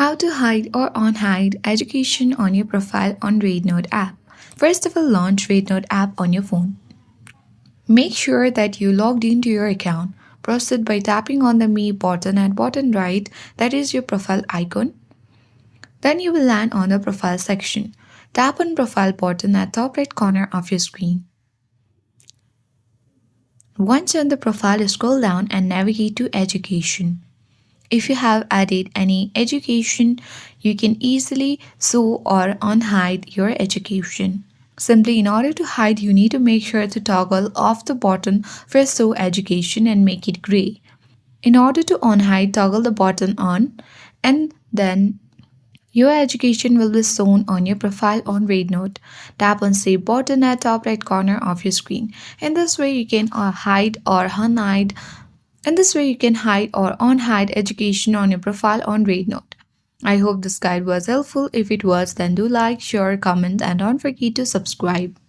How to hide or unhide education on your profile on REDNOT app. First of all, launch REDNOT app on your phone. Make sure that you logged into your account. Proceed by tapping on the Me button at bottom right, that is your profile icon. Then you will land on the profile section. Tap on profile button at top right corner of your screen. Once on the profile, scroll down and navigate to education. If you have added any education, you can easily show or unhide your education. Simply, in order to hide, you need to make sure to toggle off the button for show education and make it gray. In order to unhide, toggle the button on and then your education will be shown on your profile on RedNote. Tap on Save button at top right corner of your screen. In this way, you can hide or unhide in this way, you can hide or unhide education on your profile on RedNote. I hope this guide was helpful. If it was, then do like, share, comment, and don't forget to subscribe.